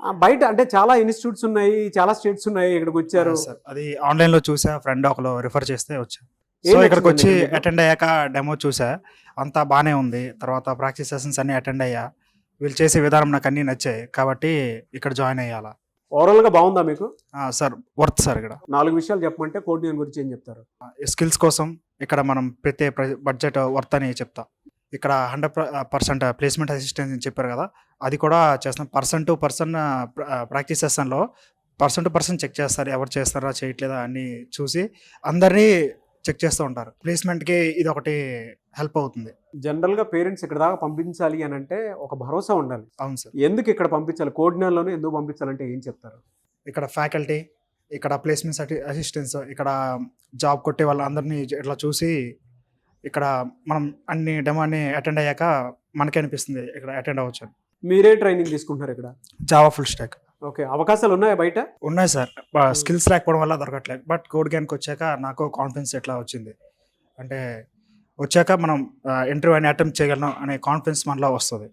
బయట అంటే చాలా ఇన్‌స్టిట్యూట్స్ ఉన్నాయి. చాలా స్టేట్స్ ఉన్నాయి. ఇక్కడికొచ్చారు. సార్ అది ఆన్‌లైన్‌లో చూసా. ఫ్రెండ్ ఒకళ్ళు రిఫర్ చేస్తే వచ్చా. ఏం సో నచ్చిందండి ఇక్కడికొచ్చి ఇక్కడ మీకు? అటెండ్ అయ్యాక డెమో చూసా. అంతా బానే ఉంది. తర్వాత ప్రాక్టీస్ సెషన్స్ అన్నీ అటెండ్ అయ్యా. వీళ్ళు చేసే విధానం నాకన్నీ నచ్చాయి. కాబట్టి ఇక్కడ జాయిన్ అయ్యాలా. ఓవరాల్‌గా బావుందా మీకు? సార్ వర్త్ సార్ ఇక్కడ. 4 విషయాలు చెప్పమంటే కోడ్ నేమ్ గురించి ఏం చెప్తారు? స్కిల్స్ కోసం ఇక్కడ మనం పెట్టే బడ్జెట్ వర్త్ అని చెప్తా. ఇక్కడ 100% ప్లేస్‌మెంట్ అసిస్టెన్స్ అని చెప్పారు కదా! అది కూడా చేస్తాం. పర్సన్ టు పర్సన్ ప్రాక్టీస్ సెషన్‌లో పర్సన్ టు పర్సన్ చెక్ చేస్తారు. ఎవరు చేస్తారా, చేయట్లేదా అని చూసి అందరినీ చెక్ చేస్తూ ఉంటారు. ప్లేస్‌మెంట్‌కి ఇదొకటి హెల్ప్ అవుతుంది. జనరల్‌గా పేరెంట్స్ ఇక్కడి దాకా పంపించాలి అనంటే ఒక భరోసా ఉండాలి. అవును సార్. ఎందుకు ఇక్కడ పంపించాలి? కోడ్ నేమ్‌లోనే ఎందుకు పంపించాలంటే ఏం చెప్తారు? ఇక్కడ ఫ్యాకల్టీ, ఇక్కడ ప్లేస్‌మెంట్ అసిస్టెన్స్, ఇక్కడ జాబ్ కొట్టే వాళ్ళందరినీ ఇట్లా చూసి ఇక్కడ మనం డెమో అన్ని అటెండ్ అయ్యాక మనకే అనిపిస్తుంది ఇక్కడ అటెండ్ అవ్వచ్చు అని. మీరే ట్రైనింగ్ తీసుకుంటున్నారు ఇక్కడ? Java full stock. ఓకే. అవకాశాలు ఉన్నాయా బయట? ఉన్నాయి సార్. స్కిల్స్ లేకపోవడం వల్ల దొరకట్లేదు. బట్ కోడ్ గేమ్‌కి వచ్చాక నాకు కాన్ఫిడెన్స్ ఎట్లా వచ్చింది. అంటే వచ్చాక మనం ఇంటర్వ్యూ అని అటెంప్ట్ చేయగలం అనే కాన్ఫిడెన్స్ మనలో వస్తది.